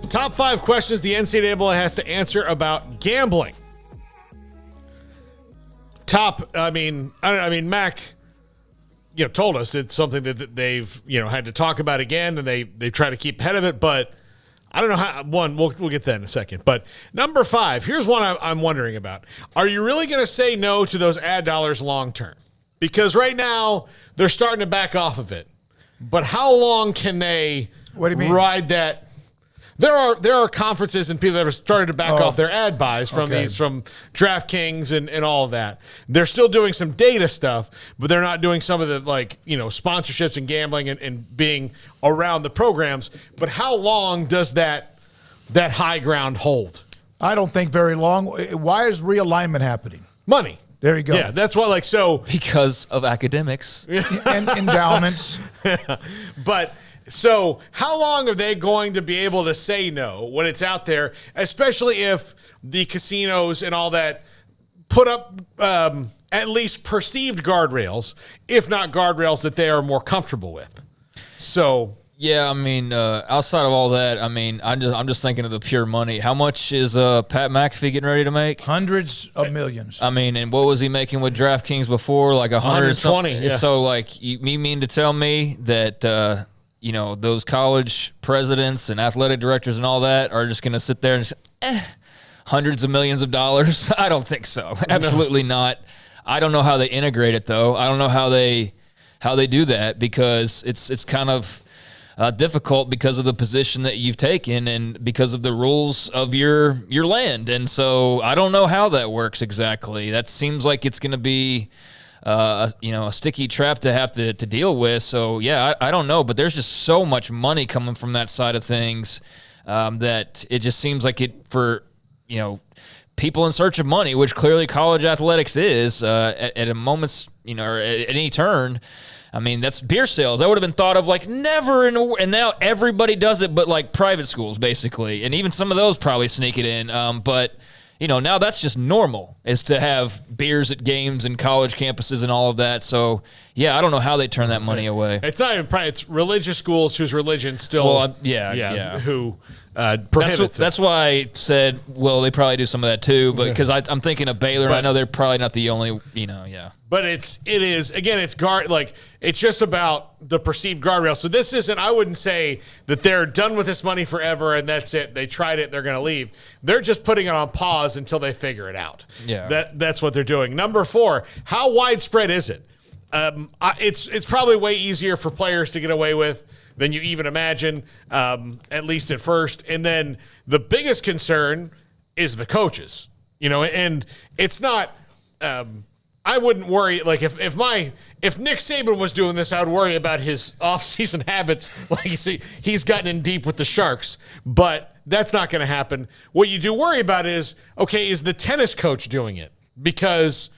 Top 5 questions the NCAA has to answer about gambling. Mac, told us it's something that they've, had to talk about again, and they try to keep ahead of it. But I don't know how. We'll get that in a second. But number 5, here's one I'm wondering about. Are you really going to say no to those ad dollars long term? Because right now they're starting to back off of it. But how long can they ride that? There are conferences and people that have started to back off their ad buys from DraftKings and all of that. They're still doing some data stuff, but they're not doing some of the sponsorships and gambling and being around the programs. But how long does that high ground hold? I don't think very long. Why is realignment happening? Money. There you go. Yeah, that's why because of academics and endowments. But so how long are they going to be able to say no when it's out there, especially if the casinos and all that put up at least perceived guardrails, if not guardrails that they are more comfortable with? So yeah, outside of all that, I'm just thinking of the pure money. How much is Pat McAfee getting ready to make? Hundreds of millions. And what was he making with DraftKings before? Like 120. Yeah. So you mean to tell me that those college presidents and athletic directors and all that are just going to sit there and say, hundreds of millions of dollars? I don't think so. Absolutely not. I don't know how they integrate it, though. I don't know how they do that, because it's kind of difficult because of the position that you've taken and because of the rules of your land. And so I don't know how that works exactly. That seems like it's going to be a sticky trap to have to deal with. So, yeah, I don't know. But there's just so much money coming from that side of things that it just seems like for people in search of money, which clearly college athletics is at a moment's, or at any turn. That's beer sales. That would have been thought of never and now everybody does it, but private schools basically, and even some of those probably sneak it in. But now that's just normal, is to have beers at games and college campuses and all of that. So yeah, I don't know how they turn that money away. It's not even private. It's religious schools whose religion still, who prohibits it. That's why I said, well, they probably do some of that too, but because I'm thinking of Baylor, and I know they're probably not the only, But it is again, it's it's just about the perceived guardrail. So this isn't, I wouldn't say that they're done with this money forever and that's it. They tried it, they're going to leave. They're just putting it on pause until they figure it out. Yeah, that's what they're doing. Number 4, how widespread is it? It's probably way easier for players to get away with than you even imagine, at least at first. And then the biggest concern is the coaches, and it's not. I wouldn't worry. If Nick Saban was doing this, I would worry about his off-season habits. He's gotten in deep with the Sharks, but that's not going to happen. What you do worry about is the tennis coach doing it because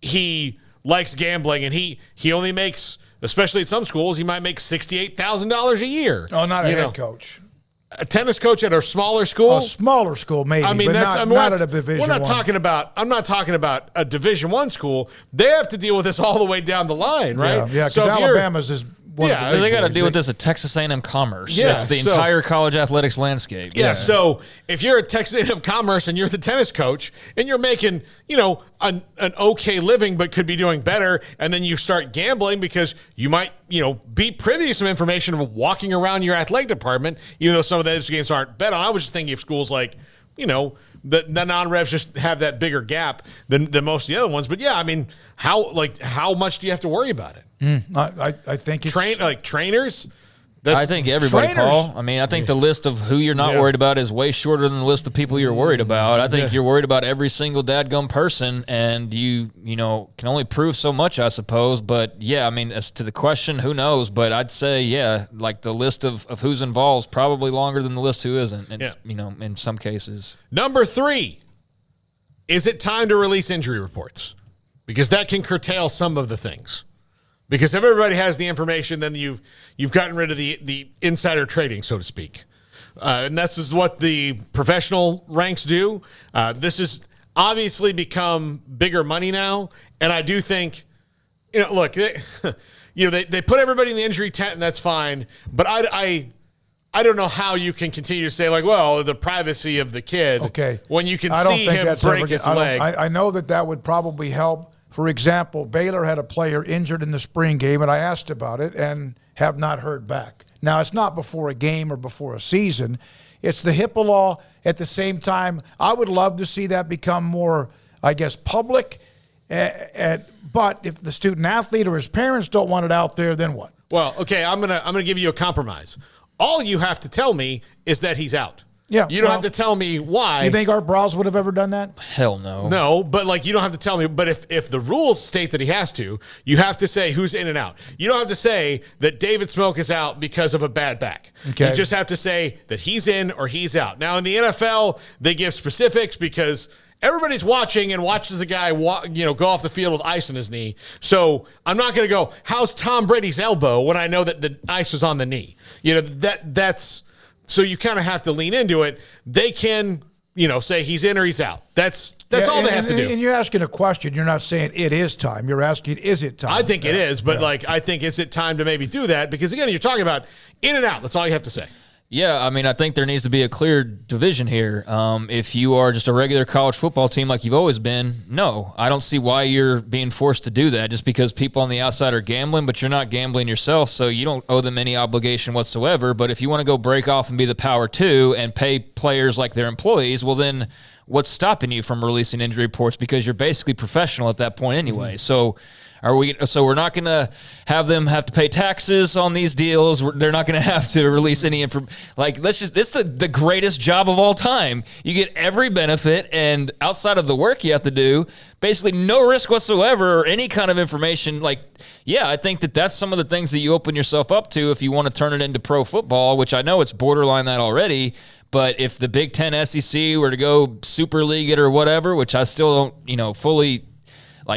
he likes gambling and he only makes, especially at some schools, he might make $68,000 a year. Oh, not a head coach. A tennis coach at a smaller school? A smaller school, maybe. Not at a Division I'm not talking about a Division I school. They have to deal with this all the way down the line, right? Yeah, because Alabama's is one of the big they got to boys. deal with this at Texas A&M Commerce. Yeah, That's the entire college athletics landscape. Yeah, so if you're at Texas A&M Commerce and you're the tennis coach and you're making, an okay living but could be doing better, and then you start gambling because you might, be privy to some information of walking around your athletic department, even though some of those games aren't bet on. I was just thinking of schools the non-revs just have that bigger gap than most of the other ones. But yeah, how much do you have to worry about it? I think it's trainers. I think everybody, trainers. Paul. I think the list of who you're not worried about is way shorter than the list of people you're worried about. I think you're worried about every single dadgum person, and you can only prove so much, I suppose. But yeah, as to the question, who knows? But I'd say, the list of who's involved is probably longer than the list who isn't, and, in some cases. Number 3, is it time to release injury reports? Because that can curtail some of the things. Because if everybody has the information, then you've gotten rid of the insider trading, so to speak. And this is what the professional ranks do. This has obviously become bigger money now. And I do think, look, they put everybody in the injury tent, and that's fine. But I I don't know how you can continue to say, like, well, the privacy of the kid. Okay. When you can I don't see think him that's break ever his gonna- leg. I know that would probably help. For example, Baylor had a player injured in the spring game, and I asked about it and have not heard back. Now, it's not before a game or before a season. It's the HIPAA law. At the same time, I would love to see that become more, I guess, public. But if the student athlete or his parents don't want it out there, then what? Well, okay, I'm gonna give you a compromise. All you have to tell me is that he's out. Yeah, You don't have to tell me why. You think Art Browse would have ever done that? Hell no. No, but like you don't have to tell me. But if the rules state that he has to, you have to say who's in and out. You don't have to say that David Smoak is out because of a bad back. Okay. You just have to say that he's in or he's out. Now in the NFL, they give specifics because everybody's watching and watches a guy go off the field with ice in his knee. So I'm not going to go, how's Tom Brady's elbow when I know that the ice was on the knee? That's. So you kind of have to lean into it. They can, say he's in or he's out. That's all they have to do. And you're asking a question. You're not saying it is time. You're asking, is it time? I think it is, but I think is it time to maybe do that? Because again, you're talking about in and out. That's all you have to say. Yeah, I mean, I think there needs to be a clear division here. If you are just a regular college football team like you've always been, no, I don't see why you're being forced to do that just because people on the outside are gambling, but you're not gambling yourself, so you don't owe them any obligation whatsoever. But if you want to go break off and be the power two and pay players like their employees, well, then what's stopping you from releasing injury reports? Because you're basically professional at that point anyway. Mm-hmm. So we're not going to have them have to pay taxes on these deals. They're not going to have to release any information. Like, this is the greatest job of all time. You get every benefit, and outside of the work you have to do, basically no risk whatsoever or any kind of information. Like, yeah, I think that's some of the things that you open yourself up to if you want to turn it into pro football, which I know it's borderline that already. But if the Big Ten SEC were to go Super League it or whatever, which I still don't, fully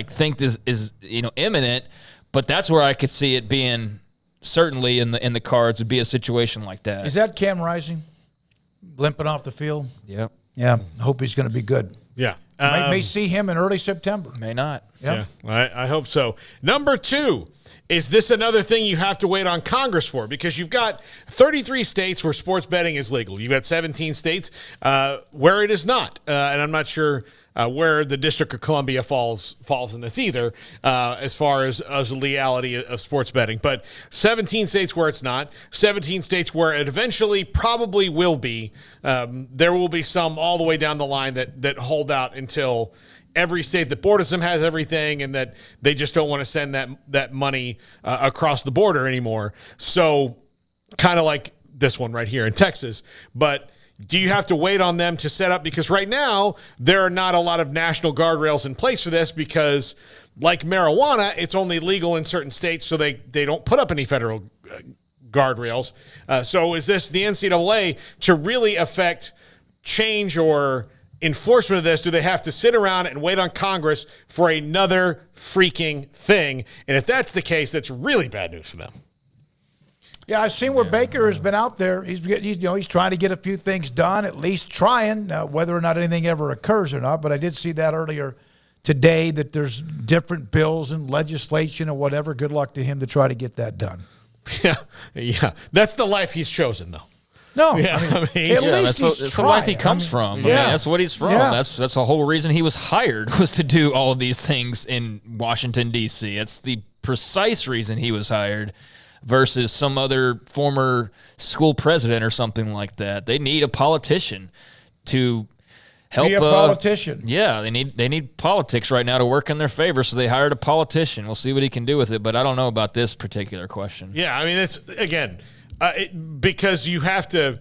think is imminent, but that's where I could see it being certainly in the cards would be a situation like that. Is that Cam Rising limping off the field? Yep. Yeah, I hope he's going to be good. Yeah. May see him in early September. May not. Yep. Yeah, I hope so. Number 2, is this another thing you have to wait on Congress for? Because you've got 33 states where sports betting is legal. You've got 17 states where it is not. And I'm not sure where the District of Columbia falls in this either, as far as the legality of sports betting. But 17 states where it's not, 17 states where it eventually probably will be. There will be some all the way down the line that hold out until every state that borders them has everything, and that they just don't want to send that money across the border anymore. So kind of like this one right here in Texas. But do you have to wait on them to set up? Because right now, there are not a lot of national guardrails in place for this because, like marijuana, it's only legal in certain states, so they don't put up any federal guardrails. So is this the NCAA to really affect change or enforcement of this? Do they have to sit around and wait on Congress for another freaking thing? And if that's the case, that's really bad news for them. Yeah, I've seen where Baker has been out there. He's trying to get a few things done, at least trying, whether or not anything ever occurs or not. But I did see that earlier today, that there's different bills and legislation or whatever. Good luck to him to try to get that done. Yeah. That's the life he's chosen, though. No, Yeah, at least that's the life he comes from. Yeah. I mean, that's what he's from. Yeah. That's the whole reason he was hired, was to do all of these things in Washington, D.C. That's the precise reason he was hired, versus some other former school president or something like that. They need a politician to help. Be a politician. Yeah, they need politics right now to work in their favor, so they hired a politician. We'll see what he can do with it, but I don't know about this particular question. Yeah, I mean, it's, again, because you have to,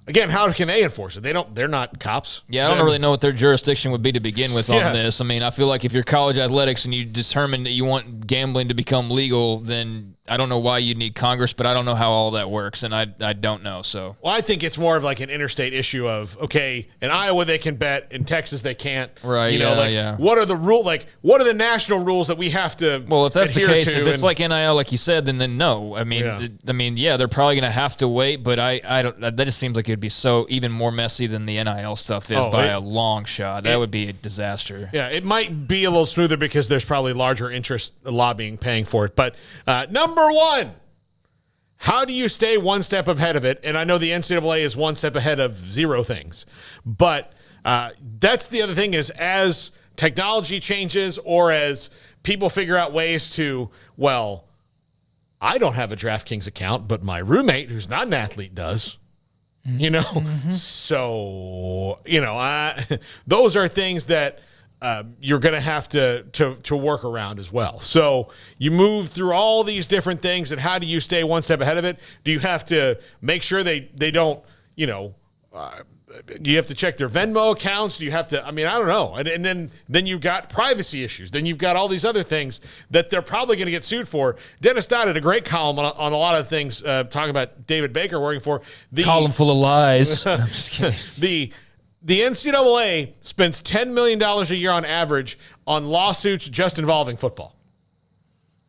again, how can they enforce it? They're not cops. Yeah, I don't really know what their jurisdiction would be to begin with Yeah. on this. I mean, I feel like if you're college athletics and you determine that you want gambling to become legal, then I don't know why you need Congress, but I don't know how all that works, and I don't know. So, Well, I think it's more of like an interstate issue of, okay, in Iowa they can bet, in Texas they can't. Right, yeah. What are the what are the national rules that we have to well, if that's the adhere case, to? if it's And- like NIL, like you said, then no. I mean, they're probably going to have to wait, but I don't. That just seems like it'd be so even more messy than the NIL stuff is by a long shot. That would be a disaster. Yeah, it might be a little smoother because there's probably larger interest lobbying paying for it. But number 1, How do you stay one step ahead of it? And I know the NCAA is one step ahead of zero things, but that's the other thing is as technology changes or as people figure out ways to, well, I don't have a DraftKings account, but my roommate who's not an athlete does. You know, so, you know, those are things that you're going to have to work around as well. So you move through all these different things, and how do you stay one step ahead of it? Do you have to make sure they don't, you know, do you have to check their Venmo accounts? Do you have to, I mean, I don't know. And then you've got privacy issues. Then you've got all these other things that they're probably going to get sued for. Dennis Dodd had a great column on a lot of things talking about David Baker working for the column full of lies. No, I'm just kidding. The NCAA spends $10 million a year on average on lawsuits just involving football.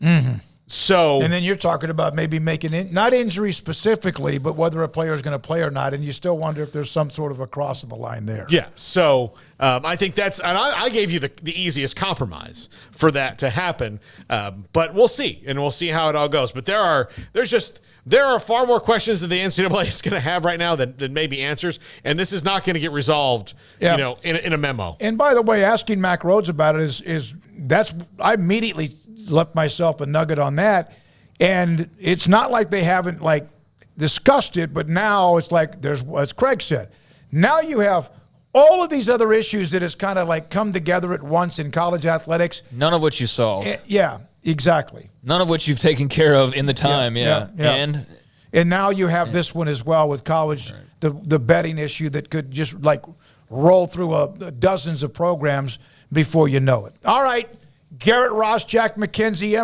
Mm-hmm. So, and then you're talking about maybe making not injury specifically, but whether a player is going to play or not, and you still wonder if there's some sort of a cross in the line there. Yeah. So I think that's, and I gave you the easiest compromise for that to happen, but we'll see, and we'll see how it all goes. But there are far more questions that the NCAA is going to have right now than maybe answers, and this is not going to get resolved, you know, in a memo. And by the way, asking Mac Rhodes about it is I immediately left myself a nugget on that, and it's not like they haven't like discussed it, but now it's like there's, as Craig said, now you have all of these other issues that has kind of like come together at once in college athletics. None of which you solved. Yeah, exactly. None of which you've taken care of in the time. Yeah. And now you have this one as well with college, the betting issue that could just like roll through dozens of programs before you know it. All right, Garrett Ross, Jack McKenzie,